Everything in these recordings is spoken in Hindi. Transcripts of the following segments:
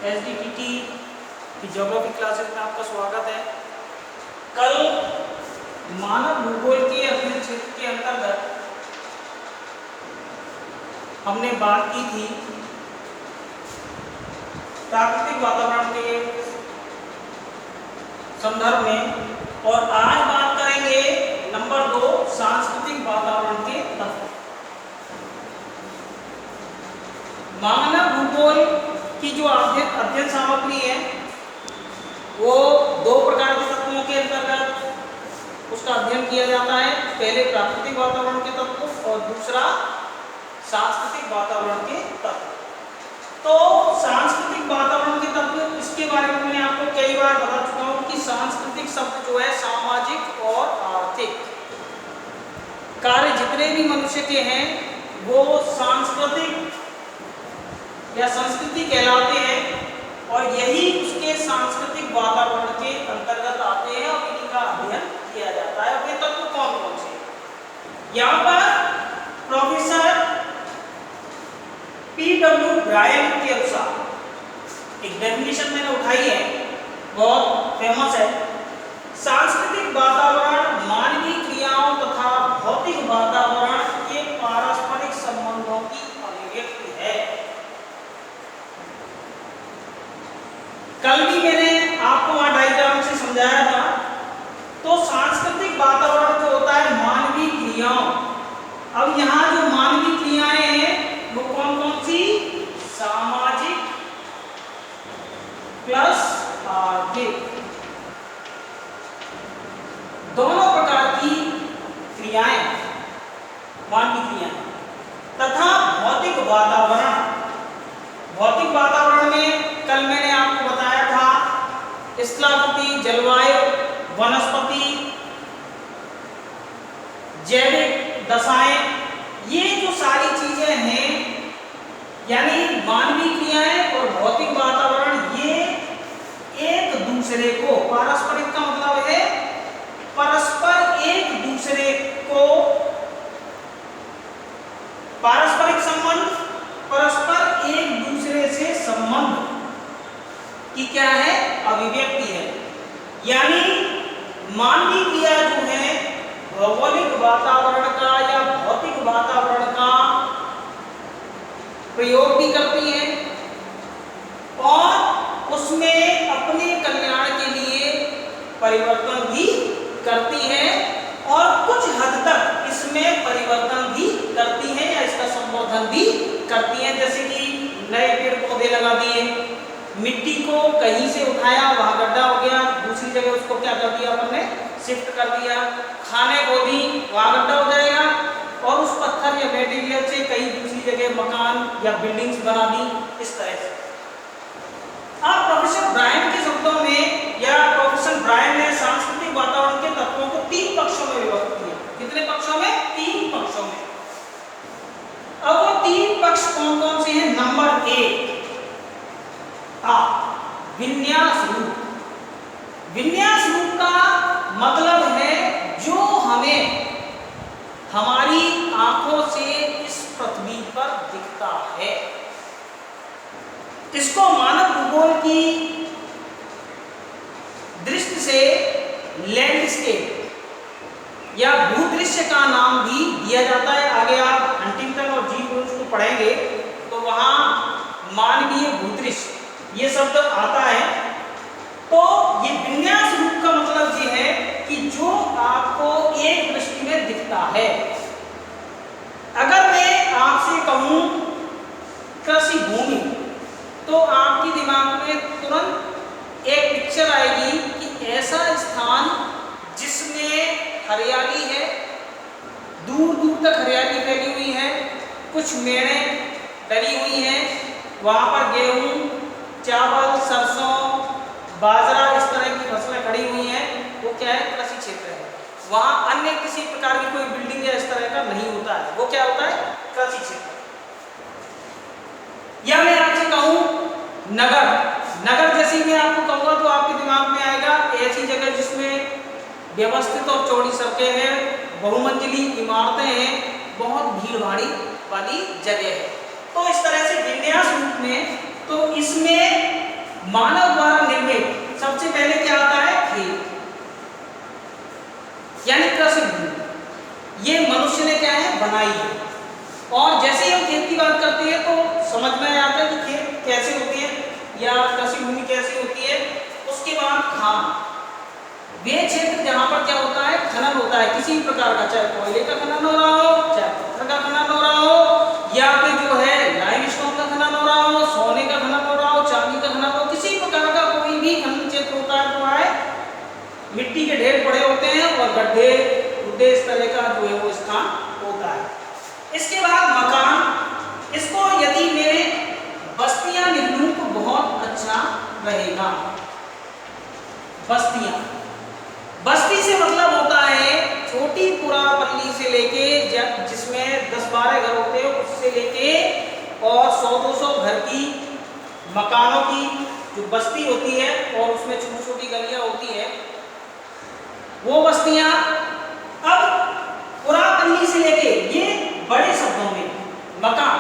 एसडीटीटी की ज्योग्राफी क्लासेस में आपका स्वागत है। कल मानव भूगोल के अध्ययन क्षेत्र के अंतर्गत हमने बात की थी प्राकृतिक वातावरण के संदर्भ में, और आज बात करेंगे नंबर 2 सांस्कृतिक वातावरण के तत्व। मानव भूगोल की जो अध्ययन सामग्री है वो 2 प्रकार के तत्वों के अंतर्गत उसका अध्ययन किया जाता है। पहले प्राकृतिक वातावरण के तत्व और दूसरा सांस्कृतिक वातावरण के तत्व। तो सांस्कृतिक वातावरण के तत्व, इसके बारे में मैंने आपको कई बार बता चुका हूं कि सांस्कृतिक शब्द जो है सामाजिक और आर्थिक कार्य जितने भी मनुष्य के हैं वो सांस्कृतिक या संस्कृति कहलाते हैं, और यही उसके सांस्कृतिक वातावरण के अंतर्गत आते हैं और इन्हीं का अध्ययन किया जाता है। वे तत्व कौन कौन से? यहाँ पर प्रोफेसर पीडब्ल्यू ब्रायन के अनुसार एक डेफिनेशन मैंने उठाई है, बहुत फेमस है। सांस्कृतिक वातावरण मानवीय क्रियाओं तथा भौतिक वातावरण के पारस्परिक संबंधों की अभिव्यक्ति है। कल भी मैंने आपको वहां डायग्राम से समझाया था। तो सांस्कृतिक वातावरण जो होता है मानवीय क्रियाओं, अब यहाँ जो मानवीय क्रियाएं हैं वो कौन कौन सी? सामाजिक प्लस आर्थिक, दोनों प्रकार की क्रियाएं मानवीय क्रियाएं, तथा भौतिक वातावरण। भौतिक वातावरण में कल मैंने आपको बताया था स्थलाकृति, जलवायु, वनस्पति, जैविक दशाएं, ये जो सारी चीजें हैं यानी मानवीय क्रियाएं और भौतिक वातावरण, ये एक दूसरे को, पारस्परिक का मतलब है परस्पर एक दूसरे को, पारस्परिक संबंध, परस्पर एक दूसरे से संबंध की क्या है? अभिव्यक्ति है। यानी मानवीय क्रिया जो है भौगोलिक वातावरण का या भौतिक वातावरण का प्रयोग भी करती है और उसमें अपने कल्याण के लिए परिवर्तन भी करती है, और कुछ हद तक इसमें परिवर्तन भी करती है या इसका संवर्धन भी करती है। जैसे कि नए पेड़ पौधे लगा दिए, मिट्टी को कहीं से उठाया, वहां गड्ढा हो गया, दूसरी जगह उसको क्या कर दिया अपन ने? शिफ्ट कर दिया। खाने को दी, वहां गड्ढा हो जाएगा और उस पत्थर या मटेरियल से कहीं दूसरी जगह मकान या बिल्डिंग्स बना दी, इस तरह से। अब प्रोफेसर ब्रायन के शब्दों में या प्रोफेसर ब्रायन ने सांस्कृतिक वातावरण के तत्वों को 3 पक्षों में विभक्त किया। कितने पक्षों में? 3 पक्षों में। अब वो 3 पक्ष कौन कौन से हैं? नंबर 1 विन्यास रूप। विन्यास रूप का मतलब है जो हमें हमारी आंखों से इस पृथ्वी पर दिखता है। इसको मानव भूगोल की दृष्टि से लैंडस्केप या भूदृश्य का नाम भी दिया जाता है। आगे आप हंटिंगटन और जी ब्रूस को पढ़ेंगे तो वहां मानवीय भूदृश्य ये शब्द आता है। तो ये विन्यास रूप का मतलब ये है कि जो आपको एक दृष्टि में दिखता है। अगर मैं आपसे कहूं कृषि भूमि, तो आपके दिमाग में तुरंत एक पिक्चर आएगी कि ऐसा स्थान जिसमें हरियाली है, दूर दूर तक हरियाली फैली हुई है, कुछ मेड़ें डली हुई हैं, वहां पर गेहूं, चावल, सरसों, बाजरा, इस तरह की फसलें खड़ी हुई हैं। वो क्या है? कृषि क्षेत्र है। वहां अन्य किसी प्रकार की कोई बिल्डिंग या इस तरह का नहीं होता है। वो क्या होता है? कृषि क्षेत्र। या मैं आपसे कहूं नगर, नगर जैसी मैं आपको कहूंगा तो आपके दिमाग में आएगा ऐसी जगह जिसमें व्यवस्थित और चौड़ी सड़कें हैं, बहुमंजिली इमारतें हैं, बहुत भीड़ भाड़ी वाली जगह है। तो इस तरह से विन्यास रूप में तो इसमें मानव द्वारा निर्मित सबसे पहले क्या आता है? खेत, यानी कृषि भूमि। ये मनुष्य ने क्या है? बनाई है। और जैसे ही हम खेत की बात करते हैं तो समझ में आता है कि खेत कैसे होते हैं या कृषि भूमि कैसी होती है। उसके बाद खान, वे क्षेत्र जहां पर क्या होता है? खनन होता है किसी भी प्रकार का, चाहे कोयले का खनन हो रहा हो, चाहे पत्थर का खनन हो रहा हो, या फिर जो है लाइमस्टोन का खनन हो रहा हो, सोने का खनन हो रहा हो, चांदी का खनन हो, किसी प्रकार का कोई भी खनन क्षेत्र होता है तो है मिट्टी के ढेर पड़े होते हैं और गड्ढे गुड्ढे इस तरह का जो है वो स्थान होता है। इसके बाद मकान, इसको यदि मेरे बस्तियां लिख लूं तो बहुत अच्छा रहेगा। बस्तियां, बस्ती से मतलब होता है छोटी पुरापल्ली से लेके जिसमें 10-12 घर होते हैं उससे लेके और 100-200 घर की मकानों की जो बस्ती होती है और उसमें छोटी छोटी गलियां होती है वो बस्तियां। अब पुरापल्ली से लेके ये बड़े शब्दों में मकान,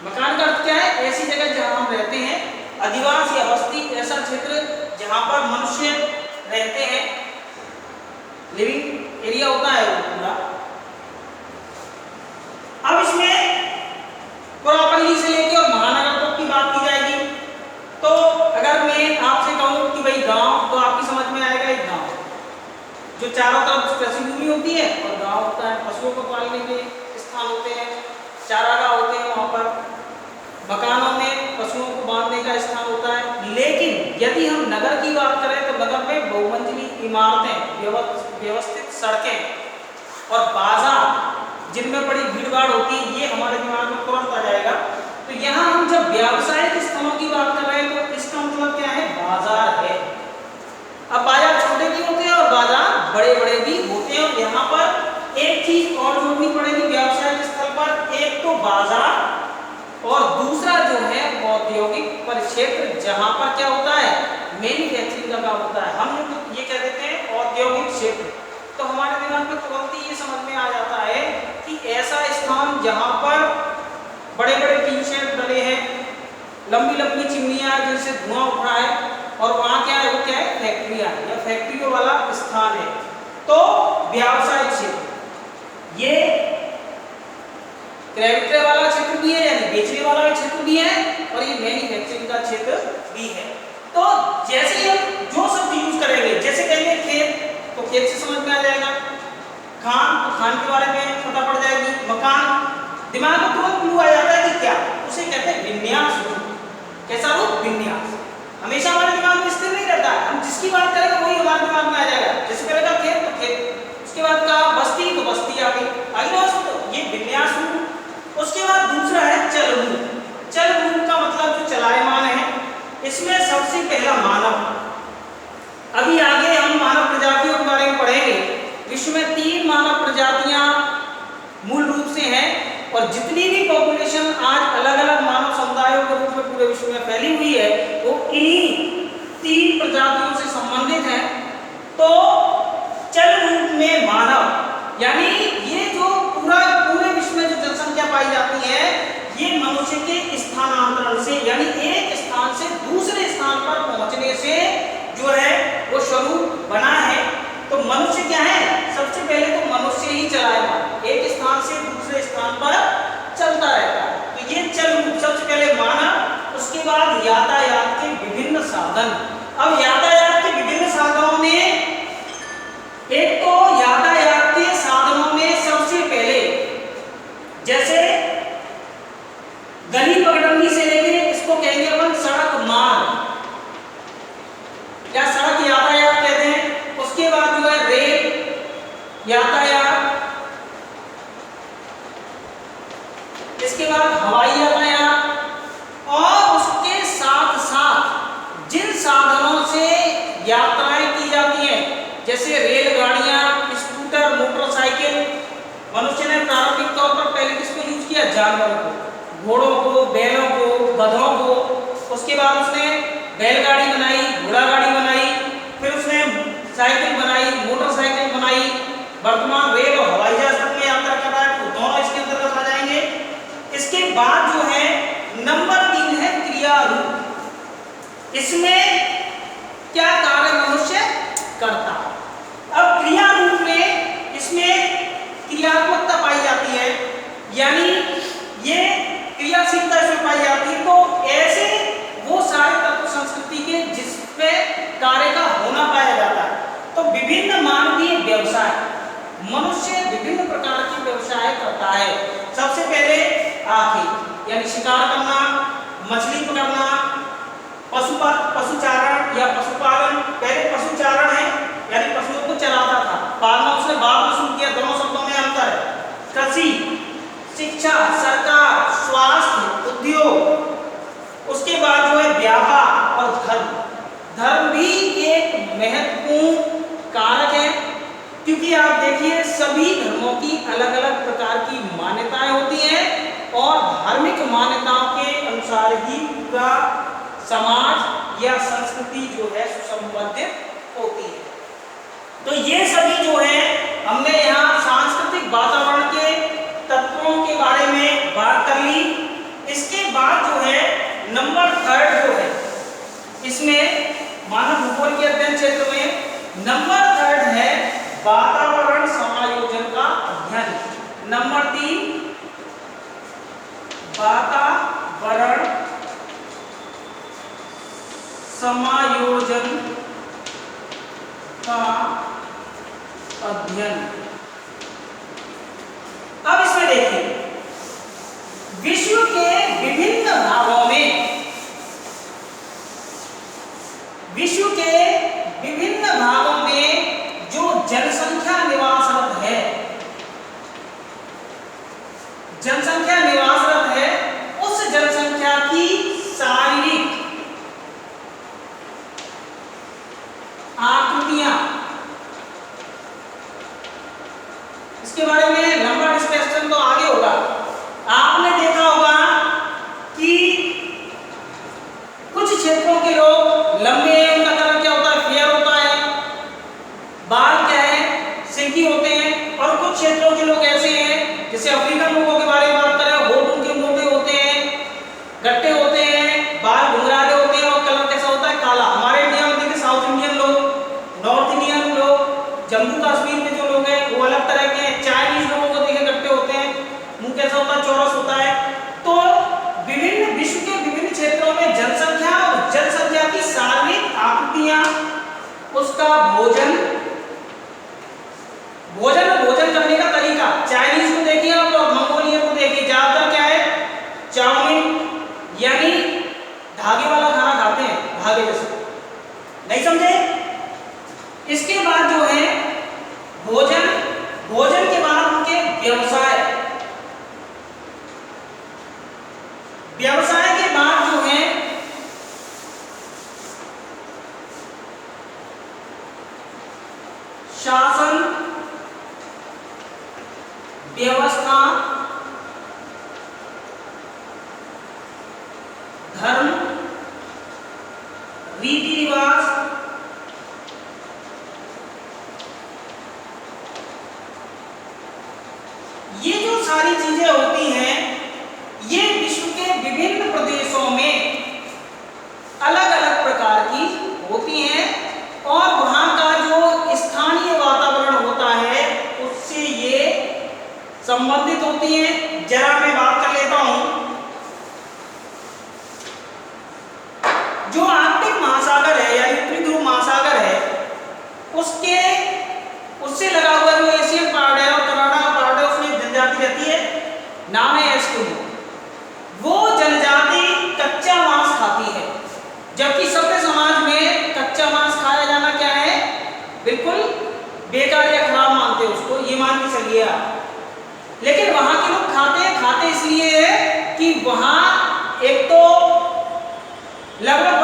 मकान का अर्थ क्या है? ऐसी जगह जहां हम रहते हैं, अधिवास या बस्ती, ऐसा क्षेत्र जहां पर मनुष्य रहते हैं, लिविंग एरिया होता है वो पूरा। अब इसमें पुरापल्ली से लेके और महानगर तक की बात की जाएगी। तो अगर मैं आपसे कहूं कि भाई गांव, तो आपकी समझ में आएगा एक गांव जो चारों तरफ कृषि भूमि होती है और गांव होता है, पशुओं को पालने के स्थान होते हैं, चारागाह होते हैं, वहां पर मकानों में पशुओं को बांधने का स्थान होता है। लेकिन यदि हम नगर की बात करें तो नगर में बहुमंजिली इमारतें, व्यवस्थित सड़कें और बाजार जिनमें बड़ी भीड़ भाड़ होती है, ये हमारे दिमाग में तुरंत आ जाएगा। तो यहाँ हम जब व्यावसायिक स्थलों की बात कर रहे हैं तो इसका मतलब क्या है? बाजार है। अब बाजार छोटे भी होते हैं और बाजार बड़े बड़े भी होते हैं। और यहाँ पर एक चीज और जोड़नी पड़ेगी व्यावसायिक स्थल पर, एक तो बाजार और दूसरा जो है औद्योगिक परिक्षेत्र, जहां पर क्या होता है? मैन्युफैक्चरिंग का काम होता है। हम ये कह देते हैं औद्योगिक क्षेत्र। तो हमारे दिमाग में तुरंत ही ये समझ में आ जाता है कि ऐसा स्थान जहां पर बड़े बड़े टीन शेड डले हैं, लंबी लंबी चिमनियां जिनसे धुआं उठ रहा है, और वहां क्या है? वो क्या है? फैक्ट्रियां या फैक्ट्रियों वाला स्थान है। तो व्यावसायिक क्षेत्र ये क्रय विक्रय वाला क्षेत्र भी है, यानी बेचने वाला क्षेत्र भी है, और ये मैन्युफैक्चरिंग का क्षेत्र भी है। तो जैसे हम जो शब्द यूज करेंगे, जैसे कहेंगे खेत तो खेत से समझ में आ जाएगा, खान तो खान के बारे में पता पड़ जाएगी, मकान दिमाग में तुरंत क्लू आ जाता है कि क्या, उसे कहते हैं विन्यास रूप। कैसा रूप? विन्यास। हमेशा हमारे दिमाग में स्थिर नहीं रहता है, हम जिसकी बात करेंगे वही हमारे दिमाग में आ जाएगा। जैसे पहले का खेत तो खेत, उसके बाद का बस्ती तो बस्ती आ गई, आगे तो ये विन्यास रूप। उसके बाद दूसरा है चल रूप। चल रूप का मतलब जो चलायमान है, इसमें सबसे पहला मानव। अभी आगे हम मानव प्रजातियों के बारे में पढ़ेंगे। विश्व में 3 मानव प्रजातियां मूल रूप से हैं, और जितनी भी पॉपुलेशन आज अलग अलग मानव समुदायों के रूप में पूरे विश्व में फैली हुई है वो इन्हीं 3 प्रजातियों से संबंधित है। तो चल रूप में मानव, यानी ये जो पूरे विश्व में जो जनसंख्या पाई जाती है, ये मनुष्य के स्थानांतरण से, यानी एक स्थान से दूसरे स्थान पर पहुंचने से जो है वो स्वरूप बना है। तो मनुष्य क्या है? सबसे पहले तो मनुष्य ही चलायमान, एक स्थान से दूसरे स्थान पर चलता रहता है। तो ये चल रूप सबसे पहले मानव। उसके बाद यातायात के विभिन्न साधन। अब यातायात के विभिन्न साधनों में, एक तो यातायात के साधनों में सबसे पहले जैसे गली पगडंडी से लेके इसको कहेंगे अपन सड़क मार्ग या सड़क यातायात कहते हैं। उसके बाद जो है रेल यातायात, इसके बाद हवाई यातायात, और उसके साथ साथ जिन साधनों से यात्राएं की जाती हैं, जैसे रेलगाड़ियां, स्कूटर, मोटरसाइकिल। मनुष्य ने प्रारंभिक तौर पर पहले किसको यूज किया? जानवरों को, घोड़ों को, बैलों को, गधों को। उसके बाद उसने बैलगाड़ी बनाई, घोड़ा गाड़ी बनाई, फिर उसने साइकिल बनाई, मोटरसाइकिल बनाई। वर्तमान रेल और हवाई जहाज तक में यात्रा कर रहा है, तो दोनों इसके अंतर्गत आ जाएंगे। इसके बाद जो है नंबर 3 है क्रिया रूप। इसमें क्या कार्य मनुष्य करता है। अब क्रिया रूप में इसमें क्रियात्मकता पाई जाती है, यानी ये क्रियाशीलता इसमें पाई जाती है। तो ऐसे वो सारे तत्व संस्कृति के जिसपे कार्य का होना पाया जाता है। तो विभिन्न मानवीय व्यवसाय, मनुष्य विभिन्न प्रकार के व्यवसाय करता है। सबसे पहले आखिर यानी शिकार करना, मछली पकड़ना, पशुचारण या पशुपालन। पहले पशुचारण है यानी पशुओं को चराता था, पालना उसने बाद में शुरू किया, दोनों शब्दों में अंतर है। कृषि, शिक्षा, सरकार, स्वास्थ्य, उद्योग, उसके बाद जो है व्यापार और धर्म। धर्म भी एक महत्वपूर्ण कारक है, क्योंकि आप देखिए सभी धर्मों की अलग अलग प्रकार की मान्यताएं होती हैं और धार्मिक मान्यताओं के अनुसार ही पूरा समाज या संस्कृति जो है सुसंबद्धित होती है। तो ये सभी जो है हमने यहाँ सांस्कृतिक वातावरण के तत्वों के बारे में बात कर ली। इसके बाद जो है नंबर 3 जो है इसमें मानव भूगोल के अध्ययन क्षेत्र में नंबर 3 है वातावरण समायोजन का अध्ययन। नंबर 3 वातावरण समायोजन का अध्ययन। अब इसमें देखिए विश्व के विभिन्न भागों में, विश्व के विभिन्न भागों में जो जनसंख्या निवासरत है, जनसंख्या निवासरत है, उस जनसंख्या की शारीरिक आकृतियां, इसके बारे में लंबा डिस्कशन तो आगे होगा। आपने देखा होगा कि कुछ क्षेत्रों के लोग लंबे, उनका कलर क्या होता है, फेयर होता है, बाल क्या है, सिल्की होते हैं। और कुछ क्षेत्रों के लोग ऐसे हैं, जैसे अफ्रीकन लोगों के बारे में बात करें, होठ उनके मोटे होते हैं, गट्टे होते हैं, बाल घुंघराले होते हैं और कलर कैसा होता है, काला। हमारे इंडिया में देखिए साउथ इंडियन लोग, नॉर्थ इंडियन लोग, जम्मू कश्मीर में जो लोग हैं वो अलग तरह के, चाइनीज लोगों को देखे गट्टे होते हैं, मुंह कैसा होता है, चौरस होता है। तो विभिन्न विश्व के विभिन्न क्षेत्रों में जनसंख्या और जनसंख्या की शारीरिक आकृतियां, उसका भोजन, भोजन और भोजन करने का तरीका, चाइनीज को देखिए आप और मंगोलियन को देखिए, ज्यादातर क्या है, चाउमीन यानी धागे वाला खाना खाते हैं, धागे जैसे। नहीं समझे? इसके बाद जो है भोजन, भोजन के बाद उनके व्यवसाय, व्यवसाय के बाद जो है शासन व्यवस्था, धर्म, रीति रिवाज, ये जो सारी चीजें होती हैं, ये विश्व के विभिन्न प्रदेशों में अलग अलग प्रकार की होती हैं और वहां का जो स्थानीय वातावरण होता है उससे ये संबंधित होती हैं। जरा मैं बात कर लेता हूं, जो आर्कटिक महासागर है या उत्तरी ध्रुव महासागर है, उससे लगा हुआ जो एशियन पार्ट है और कनाडा का पार्ट है, उसमें एक जनजाति रहती है, नाम है एस्किमो। वो जनजाति कच्चा मांस खाती है, जबकि सभ्य समाज में कच्चा मांस खाया जाना क्या है, बिल्कुल बेकार या खराब मानते हैं उसको, ये मान के चलिए आप। लेकिन वहां के लोग खाते इसलिए है कि वहां एक तो लगभग